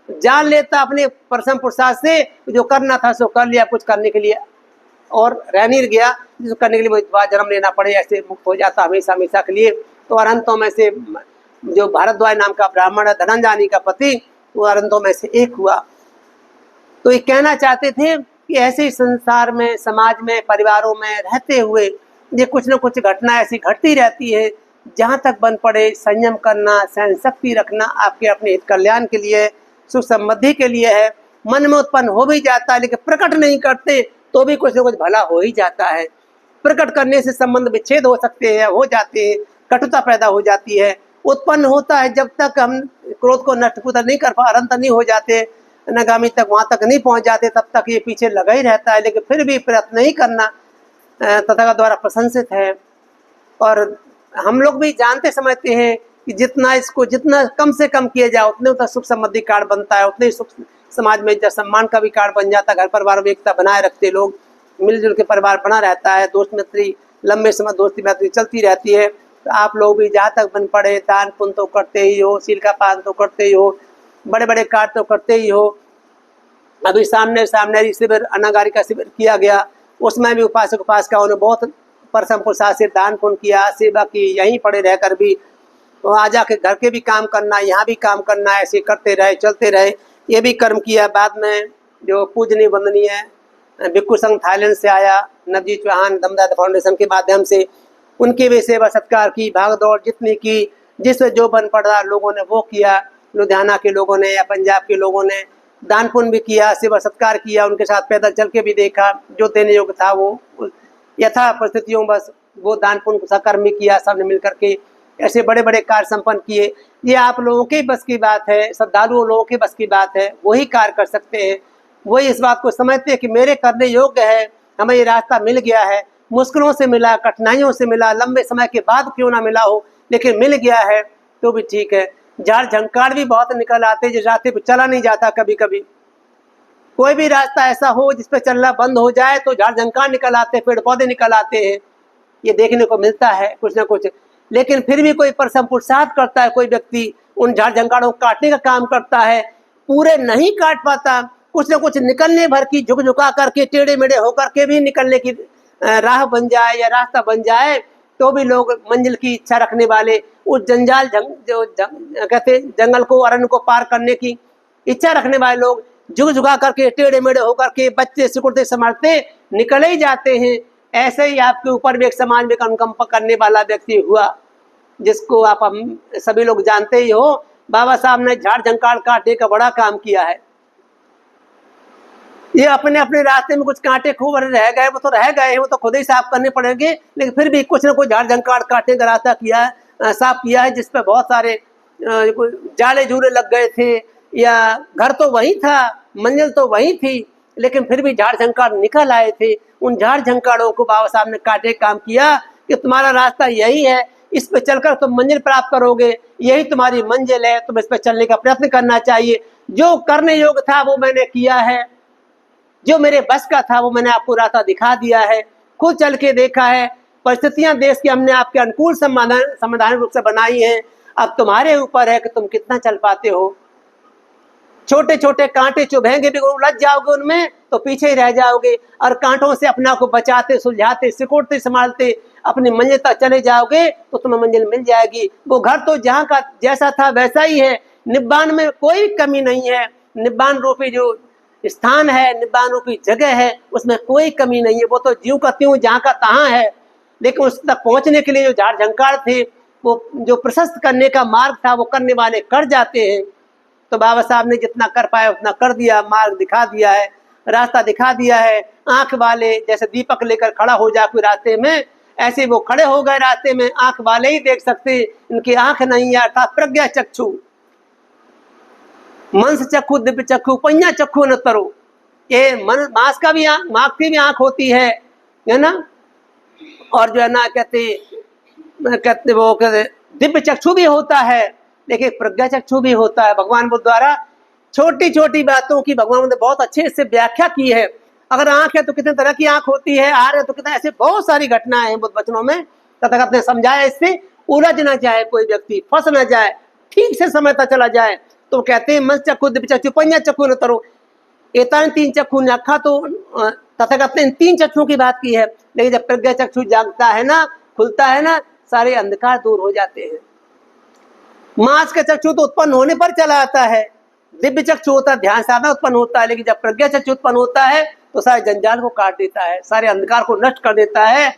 A: जान लेता अपने परिश्रम पुरुषार्थ से जो करना था सो कर लिया, कुछ करने के लिए और रह नहीं गया जिसको करने के लिए वो जन्म लेना पड़े, ऐसे मुक्त हो जाता हमेशा हमेशा के लिए। तो अरंतों में से जो भारद्वाज नाम का ब्राह्मण है, धनंजय का पति, वो अरंतों में से एक हुआ। तो ये कहना चाहते थे कि ऐसे ही संसार में, समाज में, परिवारों में रहते हुए ये कुछ न कुछ घटना ऐसी घटती रहती है। जहाँ तक बन पड़े संयम करना, सहन शक्ति रखना आपके अपने हित कल्याण के लिए, सुख समृद्धि के लिए है। मन में उत्पन्न हो भी जाता है, लेकिन प्रकट नहीं करते तो भी कुछ न कुछ भला हो ही जाता है। प्रकट करने से संबंध विच्छेद हो सकते हैं, हो जाते हैं, कटुता पैदा हो जाती है, उत्पन्न होता है। जब तक हम क्रोध को नष्ट नहीं कर पा, अनंत नहीं हो जाते, नगामी तक वहां तक नहीं पहुंच जाते, तब तक ये पीछे लगा ही रहता है। लेकिन फिर भी प्रयत्न नहीं करना तथागत द्वारा प्रशंसित है। और हम लोग भी जानते समझते हैं कि जितना कम से कम किया जाए उतने उतना सुख समृद्धि कार्ड बनता है, उतने सुख समाज में जब सम्मान का भी कार्ड बन जाता है। घर परिवार में एकता बनाए रखते लोग, मिलजुल के परिवार बना रहता है, दोस्त मित्री लंबे समय दोस्ती मैत्री चलती रहती है। तो आप लोग भी जहाँ तक बन पड़े दान पुण्य तो करते ही हो, शील का पालन तो करते ही हो, बड़े बड़े कार्य तो करते ही हो। अभी सामने शिविर, अनागारी का शिविर किया गया, उसमें भी उपासक उपासिकाओं ने बहुत परिश्रम पुरुषार्थ से दान पुण्य किया, सेवा की। यहीं पड़े रहकर भी तो आ जाके घर के भी काम करना, यहाँ भी काम करना, ऐसे करते रहे, चलते रहे, ये भी कर्म किया। बाद में जो पूजनीय वंदनीय भिक्खु संघ थाईलैंड से आया, नवजीत चौहान दमदाद फाउंडेशन के माध्यम से, उनकी भी सेवा सत्कार की, भाग दौड़ जितनी की, जिससे जो बन पड़ा लोगों ने वो किया। लुधियाना के लोगों ने या पंजाब के लोगों ने दान पुण्य भी किया, सेवा सत्कार किया, उनके साथ पैदल चल के भी देखा, जो देने योग्य था वो यथा परिस्थितियों बस वो दान पुण्य सकर्म भी किया, सबने मिल करके ऐसे बड़े बड़े कार्य संपन्न किए। ये आप लोगों के बस की बात है, श्रद्धालुओं लोगों के बस की बात है, वही कार्य कर सकते हैं। वही इस बात को समझते हैं कि मेरे करने योग्य है, हमें ये रास्ता मिल गया है, मुश्किलों से मिला, कठिनाइयों से मिला, लंबे समय के बाद क्यों ना मिला हो, लेकिन मिल गया है तो भी ठीक है। झाड़ झंकार भी बहुत निकल आते जिस रास्ते पर चला नहीं जाता। कभी कभी कोई भी रास्ता ऐसा हो जिस पर चलना बंद हो जाए तो झाड़ झंकार निकल आते, पेड़ पौधे निकल आते हैं, ये देखने को मिलता है कुछ ना कुछ। लेकिन फिर भी कोई परिश्रम पुरुषार्थ करता है, कोई व्यक्ति उन झाड़ झंकारों को काटने का काम करता है, पूरे नहीं काट पाता, कुछ न कुछ निकलने भर की झुक झुका करके, टेढ़े मेढ़े होकर के भी निकलने की राह बन जाए या रास्ता बन जाए, तो भी लोग मंजिल की इच्छा रखने वाले उस जंजाल कहते जंगल को, अरण्य को पार करने की इच्छा रखने वाले लोग झुक झुका करके, टेढ़े मेढ़े होकर के, बच्चे सिकुड़ते संभालते निकल ही जाते हैं। ऐसे ही आपके ऊपर भी एक समाज में अनुकंप करने वाला व्यक्ति हुआ, जिसको आप हम सभी लोग जानते ही हो। बाबा साहब ने झाड़ झंकार काटने का बड़ा काम किया है। ये अपने अपने रास्ते में कुछ कांटे खूब रह गए, वो तो रह गए हैं, वो तो खुद ही साफ करने पड़ेंगे, लेकिन फिर भी कुछ ना कुछ झाड़ झंकार काटने का रास्ता किया है, साफ किया है, जिसपे बहुत सारे जाले जूले लग गए थे, या घर तो वही था, मंजिल तो वही थी, लेकिन फिर भी झाड़ झंकार निकल आए थे। उन झाड़ झंकारों को बाबा साहब ने काटे काम किया कि तुम्हारा रास्ता यही है, इस पे चलकर तुम मंजिल प्राप्त करोगे, यही तुम्हारी मंजिल है, तुम इस पे चलने का प्रयत्न करना चाहिए। जो करने योग्य था वो मैंने किया है, जो मेरे बस का था वो मैंने आपको रास्ता दिखा दिया है, खुद चल के देखा है, परिस्थितियां देश की हमने आपके अनुकूल समाधान रूप से बनाई हैं। अब तुम्हारे ऊपर है कि तुम कितना चल पाते हो। छोटे छोटे कांटे चुभेंगे भी, उलझ जाओगे उनमें तो पीछे ही रह जाओगे, और कांटों से अपना को बचाते, सुलझाते, सिकुड़ते, संभालते अपनी मंजिल तक चले जाओगे तो तुम्हें मंजिल मिल जाएगी। वो घर तो जहाँ का जैसा था वैसा ही है, निब्बान में कोई कमी नहीं है। निब्बान रूपी जो स्थान है, निब्बान रूपी जगह है, उसमें कोई कमी नहीं है। वो तो ज्यों का त्यों जहाँ का तहाँ है, लेकिन उस तक पहुँचने के लिए जो झाड़ झंकार थे, वो जो प्रशस्त करने का मार्ग था वो करने वाले कर जाते हैं। तो बाबा साहब ने जितना कर पाया उतना कर दिया, मार्ग दिखा दिया है, रास्ता दिखा दिया है। आंख वाले जैसे दीपक लेकर खड़ा हो जाए कोई रास्ते में, ऐसे वो खड़े हो गए रास्ते में, आंख वाले ही देख सकते, इनकी आंख नहीं है, अर्थात प्रज्ञा चक्षु, मनस चक्षु, दिव्य चक्षु, पඤ्ඤा चक्षु न तरो। ये मन मांस का भी मांस की भी आंख होती है ना, और जो है ना कहते वो दिव्य चक्षु भी होता है, देखिए प्रज्ञा चक्षु भी होता है। भगवान बुद्ध द्वारा छोटी छोटी बातों की भगवान ने बहुत अच्छे से व्याख्या की है। अगर आंख है तो कितने तरह की आंख होती है, आर है तो कितने, ऐसे बहुत सारी घटनाएं हैं बुद्ध वचनों में। तथागत ने समझाया, इससे उलझ ना जाए कोई व्यक्ति, फंस ना जाए, ठीक से समझता चला जाए। तो कहते हैं मन चक्षु, दिव्य चक्षु, पඤ्ඤा चक्षु न तरो। एतान तीन चक्षु नखा, तो तथागत ने इन तीन चक्षुओं की बात की है। लेकिन जब प्रज्ञा चक्षु जागता है ना, खुलता है ना, सारे अंधकार दूर हो जाते हैं। मांस का चक्षु तो उत्पन्न होने पर चला आता है, दिव्य चक्षु होता है, ध्यान साधना उत्पन्न होता है, लेकिन जब प्रज्ञा चक्षु उत्पन्न होता है तो सारे जंजाल को काट देता है, सारे अंधकार को नष्ट कर देता है।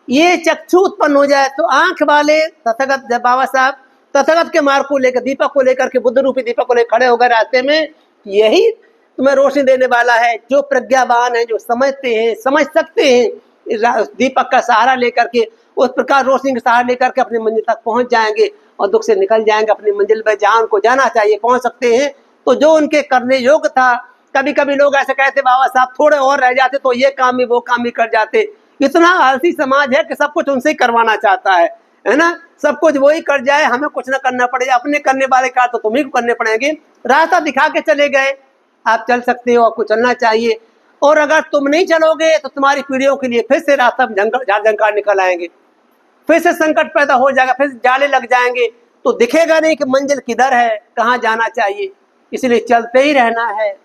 A: ये चक्षु उत्पन्न हो जाए तो आंख वाले तथागत, जब बाबा साहब तथागत के मार्ग को लेकर, दीपक को लेकर के, बुद्ध रूपी दीपक को लेकर खड़े हो गए रास्ते में, यही तुम्हें रोशनी देने वाला है। जो प्रज्ञावान है, जो समझते हैं, समझ सकते हैं, दीपक का सहारा लेकर के, उस प्रकार रोशनी का सहारा लेकर के अपनी मंजिल तक पहुंच जाएंगे और दुख से निकल जाएंगे, अपनी मंजिल में जहाँ उनको जाना चाहिए पहुंच सकते हैं। तो जो उनके करने योग्य था, कभी कभी लोग ऐसे कहते बाबा साहब थोड़े और रह जाते तो ये काम भी वो काम भी कर जाते। इतना आलसी समाज है कि सब कुछ उनसे ही करवाना चाहता है ना, सब कुछ वही कर जाए, हमें कुछ ना करना पड़े, अपने करने वाले कार्य तो तुम्हें को करने पड़ेंगे। रास्ता दिखा के चले गए, आप चल सकते हो, आपको चलना चाहिए। और अगर तुम नहीं चलोगे तो तुम्हारी पीढ़ियों के लिए फिर से रास्ता झाड़ झंकार निकल आएंगे, फिर से संकट पैदा हो जाएगा, फिर जाले लग जाएंगे, तो दिखेगा नहीं कि मंजिल किधर है, कहाँ जाना चाहिए। इसलिए चलते ही रहना है,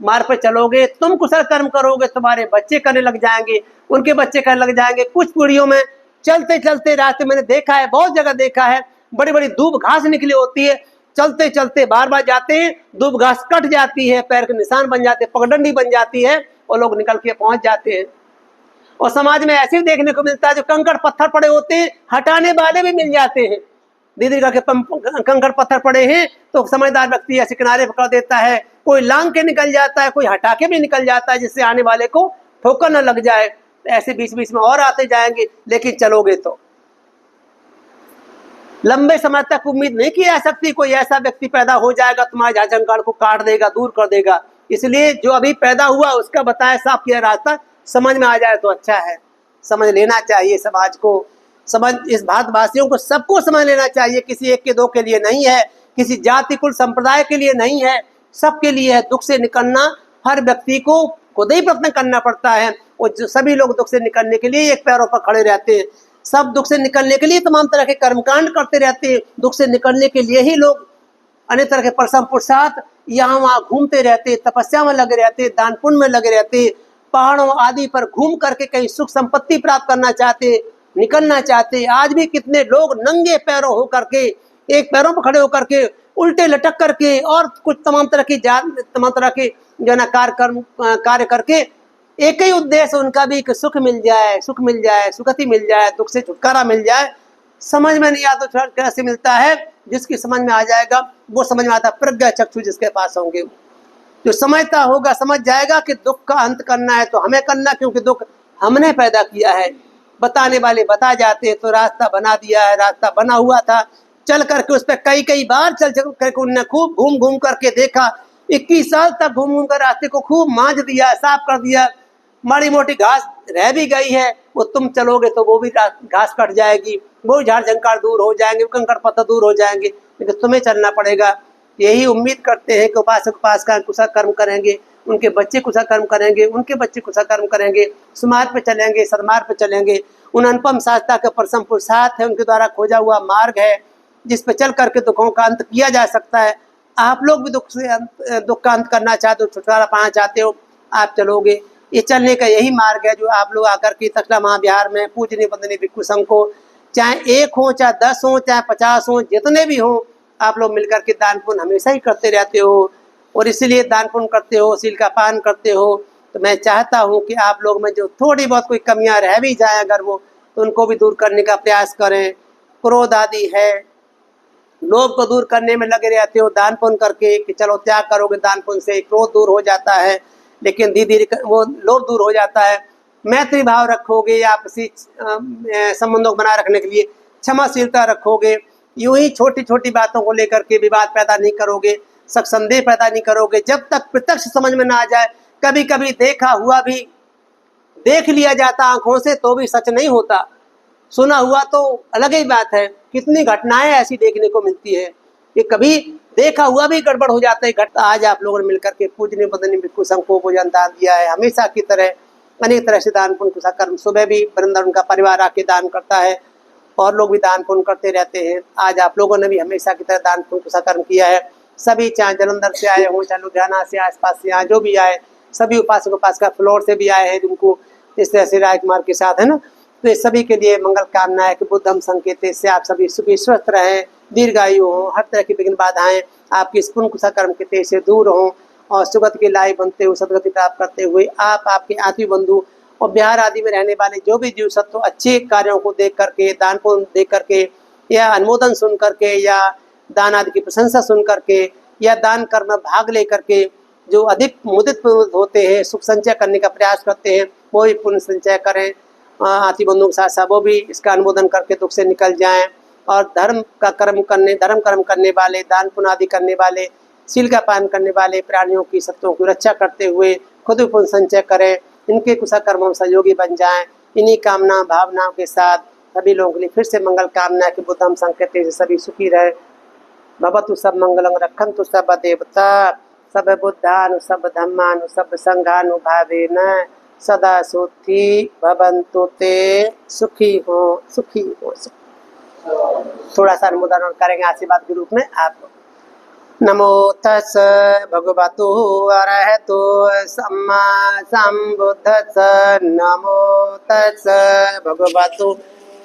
A: मार्ग पर चलोगे, तुम कुशल कर्म करोगे, तुम्हारे बच्चे करने लग जाएंगे, उनके बच्चे करने लग जाएंगे। कुछ पीढ़ियों में चलते चलते रास्ते मैंने देखा है, बहुत जगह देखा है, बड़ी बड़ी दूब घास निकली होती है, चलते चलते बार बार जाते हैं, दूब घास कट जाती है, पैर के निशान बन जाते हैं, पगडंडी बन जाती है, और लोग निकल के पहुंच जाते हैं। और समाज में ऐसे भी देखने को मिलता है जो कंकड़ पत्थर पड़े होते हैं, हटाने वाले भी मिल जाते हैं। दीदी का कंकड़ पत्थर पड़े हैं तो समझदार व्यक्ति ऐसे किनारे पकड़ देता है, कोई लांग के निकल जाता है, कोई हटा के भी निकल जाता है, जिससे आने वाले को ठोकर न लग जाए। ऐसे बीच बीच में और आते जाएंगे, लेकिन चलोगे तो लंबे समय तक उम्मीद नहीं की जा सकती कोई ऐसा व्यक्ति पैदा हो जाएगा तुम्हारे झाझंकार को काट देगा, दूर कर देगा। इसलिए जो अभी पैदा हुआ उसका बताया साफ किया रास्ता समझ में आ जाए तो अच्छा है। समझ लेना चाहिए समाज को, समझ इस भारतवासियों को सबको समझ लेना चाहिए। किसी एक के दो के लिए नहीं है, किसी जाति कुल संप्रदाय के लिए नहीं है, सबके लिए है। दुख से निकलना हर व्यक्ति को खुद ही प्रयत्न करना पड़ता है। और जो सभी लोग दुख से निकलने के लिए एक पैरों पर खड़े रहते हैं, सब दुख से निकलने के लिए तमाम तरह के कर्मकांड करते रहते हैं। दुख से निकलने के लिए ही लोग अनेक तरह के परिश्रम पुरुषार्थ यहाँ वहाँ घूमते रहते, तपस्या में लगे रहते, दान पुण्य में लगे रहते, पहाड़ों आदि पर घूम करके कहीं सुख संपत्ति प्राप्त करना चाहते, निकलना चाहते। आज भी कितने लोग नंगे पैरों होकर के, एक पैरों पर खड़े होकर के, उल्टे लटक करके और कुछ तमाम तरह के जो ना कार्य करके एक ही उद्देश्य उनका भी कि सुख मिल जाए, सुख मिल जाए, सुगति मिल जाए, दुख से छुटकारा मिल जाए। समझ में नहीं आता तो कैसे मिलता है? जिसकी समझ में आ जाएगा वो समझ में आता। प्रज्ञा चक्षु जिसके पास होंगे, जो समझता होगा समझ जाएगा कि दुख का अंत करना है तो हमें करना, क्योंकि दुख हमने पैदा किया है। बताने वाले बता जाते तो रास्ता बना दिया है, रास्ता बना हुआ था, चल करके उस पर कई बार चल करके उनने खूब घूम घूम करके देखा। 21 साल तक घूम घूम कर रास्ते को खूब मांझ दिया, साफ कर दिया। माड़ी मोटी घास रह भी गई है, वो तुम चलोगे तो वो भी घास कट जाएगी, वो झाड़ झंकार दूर हो जाएंगे, कंकड़ पत्थर दूर हो जाएंगे, लेकिन तुम्हें चलना पड़ेगा। यही उम्मीद करते हैं कि उपासक उपासिका कुशल कर्म करेंगे, उनके बच्चे कुशल कर्म करेंगे, उनके बच्चे कुशल कर्म करेंगे, सुमार्ग पे चलेंगे, सन्मार्ग पे चलेंगे। उन अनुपम शास्त्रा का परसम पुरुषार्थ है, उनके द्वारा खोजा हुआ मार्ग है जिस पे चल करके दुखों का अंत किया जा सकता है। आप लोग भी दुख का अंत करना चाहते हो, छुटकारा पाना चाहते हो, आप चलोगे। ये चलने का यही मार्ग है जो आप लोग आकर के तक्षशिला महाविहार में पूजनीय वंदनीय भिक्षु संघ को, चाहे 1 हो, चाहे 10 हो, चाहे 50 हो, जितने भी हो, आप लोग मिलकर के दान पुण्य हमेशा ही करते रहते हो। और इसीलिए दान पुण्य करते हो, शील का पान करते हो। तो मैं चाहता हूँ कि आप लोग में जो थोड़ी बहुत कोई कमियां रह भी जाए अगर वो, तो उनको भी दूर करने का प्रयास करें। क्रोध आदि है, लोभ को दूर करने में लगे रहते हो दान पुण्य करके कि चलो त्याग करोगे दान पुण्य से, क्रोध दूर हो जाता है, लेकिन धीरे धीरे वो लोभ दूर हो जाता है। मैत्री भाव रखोगे, आपसी संबंधों को बनाए रखने के लिए क्षमाशीलता रखोगे, यूं ही छोटी छोटी बातों को लेकर के विवाद पैदा नहीं करोगे, शक संदेह पैदा नहीं करोगे। जब तक प्रत्यक्ष समझ में ना आ जाए, कभी कभी देखा हुआ भी देख लिया जाता आंखों से तो भी सच नहीं होता, सुना हुआ तो अलग ही बात है। कितनी घटनाएं ऐसी देखने को मिलती है कि कभी देखा हुआ भी गड़बड़ हो जाता है। आज आप लोगों ने मिलकर के पूजनीय वंदनीय भिक्षु संघ को भोजन दान दिया है। हमेशा की तरह अनेक तरह से दान पुण्य कुशल कर्म, सुबह भी वृंदावन का परिवार आके दान करता है और लोग भी दान पुण्य करते रहते हैं। आज आप लोगों ने भी हमेशा की तरह दान पुण्य कुशल कर्म किया है। सभी, चाहे जलंधर से आए हों, चाहे लुधियाना से, आसपास से, यहाँ जो भी आए, सभी उपासक उपासिका फ्लोर से भी आए हैं जिनको इस तरह से राजकुमार के साथ है ना, तो इस सभी के लिए मंगल कामना है कि बुद्धम संकेत से आप सभी सुखी स्वस्थ रहें, दीर्घायु हो, हर तरह की विघ्न बाधाएं आपकी इस पुण्य कुशल कर्म के तेज से दूर हों और सुगति के लायक बनते हुए सदगति प्राप्त करते हुए आप, आपके आत्मीय बंधु और बिहार आदि में रहने वाले जो भी जीव सत्व अच्छे कार्यों को देख करके, दान पुण्य देख करके, या अनुमोदन सुन करके, या दान आदि की प्रशंसा सुन करके, या दान कर्म में भाग ले करके जो अधिक मुदित होते हैं, सुख संचय करने का प्रयास करते हैं, वो भी पुण्य संचय करें। आत्मीय बंधुओं के साथ साथ वो भी इसका अनुमोदन करके दुख से निकल जाएं। और धर्म कर्म करने वाले, दान पुण्य आदि करने वाले, शील का पालन करने वाले प्राणियों की सत्वों की रक्षा करते हुए खुद भी पुण्य संचय करें, इनके कुशल कर्मों में सहयोगी बन जाएं। इन्हीं कामना भावनाओं के साथ सभी लोगों के लिए फिर से मंगल कामना कि बुद्धम संकेत से सभी सुखी रहे। भवतु सब मंगलं रक्षन्तु सब देवता सब बुद्धानु सब धम्मानु सब संघानुभावेन सदा सुखी भवन्तु ते सुखी हो, सुखी हो। थोड़ा सा अनुमोदन करेंगे आशीर्वाद के रूप में आप। नमो तस् भगवतो अरहतो सम्मा सम्बुद्धस्स। नमो तस् भगवतो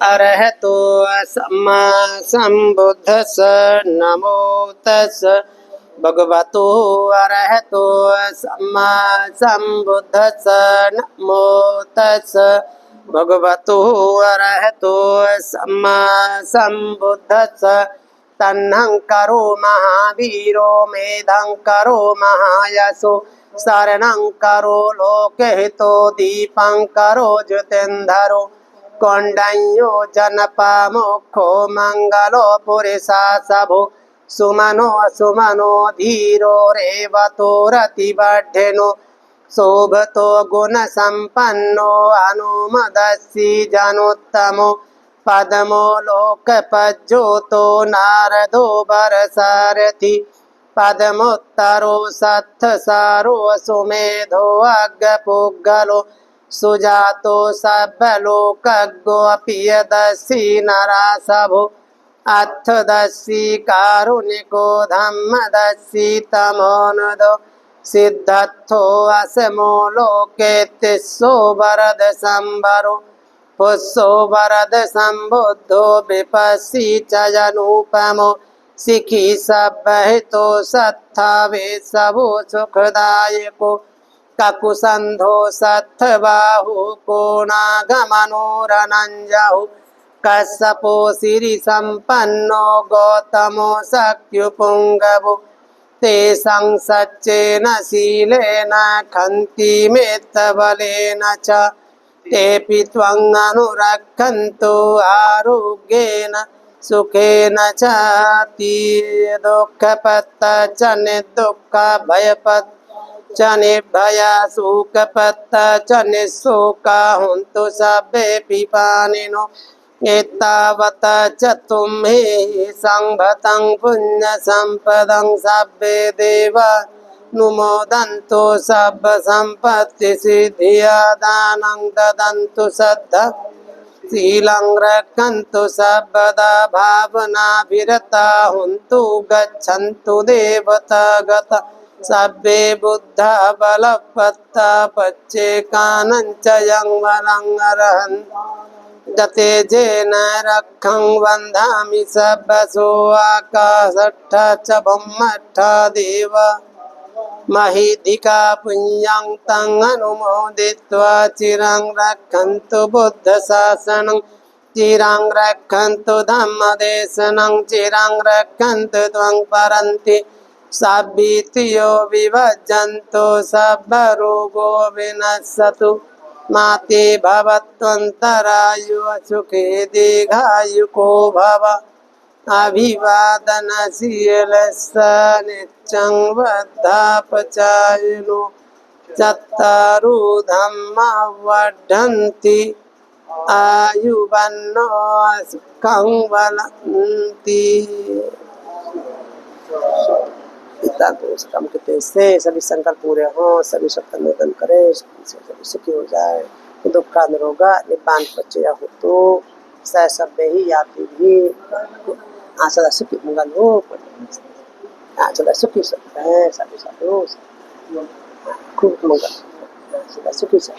A: अरहतो सम्मा सम्बुद्धस्स। नमो तस् भगवतो अरहतो सम्मा सम्बुद्धस्स। नमो तस् भगवतो अरहतो सम्मा सम्बुद्धस्स तन्हंकरो महावीरो मेधंकरो महायशो शरणं करो लोकहितो दीपंकरो ज्योतिंधरो कौंडन्यो जनपमुखो मंगलो पुरुषा सभो सुमनो सुमनो धीरो रेवतो रतिवर्धिनो शोभतो गुण संपन्नो अनुमदस्सी जनोत्तमो पदमो लोकपज्योतो नारदो बरसारथि पदमोत्तरो सत्थसारो सुमेधो अग्गपुग्गलो सुजातो सर्वलोकज्ञोऽपि यदस्सी नरासभो अर्थदस्सी कारुणिको धम्मदस्सी तमोनुदो सिद्धर्थो असमो लोके तिस्सो वरद संवरो पुस्सो वरद संबुद्धो विपस्सी च जनुपमो सिखी सब्बहितो सत्थावे सबो सुखदायको ककुसंधो सत्थबाहु कोणागमनोरनंजहु कश्यपो सिरि संपन्नो गौतमो शक्युपुंगवो तेषां सच्चेन शीलेन खन्ति मेत्तबलेन च तेऽपि त्वं अनुरक्षन्तु आरोग्येन सुखेन च दुःखपत्त च निर्दुःखभयपत्त च निर्भया सुखपत्त च निःशोका हुन्तु सभ्ये पिपानिनो एतावत् च तुम्हे संभतं पुण्यसम्पदं सभ्ये देवा नुमोदन्तु सर्वसम्पत्तिसिद्धिया दानं ददन्तु श्रद्धा शीलं रक्षन्तु सर्वदा भावनाभिरता हुन्तु गच्छन्तु देवता गता सभ्ये बुद्धा बलवत्ता पच्चेकानं च यं वरं अर्हन्ति गते जेन रक्षं वन्दामि सर्वसो आकाशट्ठ च ब्रह्मट्ठ देव महीधिका पुण्यं तं अनुमोदित्वा चिरं रक्षन्तु बुद्धशासनं चिरं रक्षन्तु धम्मदेशनं चिरं रक्षन्तु त्वं परन्ति सभ्भीतियो विभजन्तु सर्वरोगो विनश्यतु माते भवत्वन्तरायु सुखे दीर्घायुको भव अभिवादनशीलस्य नित्यं वद्धापचायिनो चत्तारो धम्मा वर्धन्ति आयुवन्नो सुखं वलन्ति। पिता को काम करते से सभी संकल्प पूरे हो, सभी सत्य निधन करे, सभी सुखी हो जाए, दुख का निरोगा निब्बान पचया हो तो सब ही यात्री भी आचला सुखी मंगल हो, आचला सुखी सब है, सभी सब हो, खूब मंगल, आचला सुखी सब।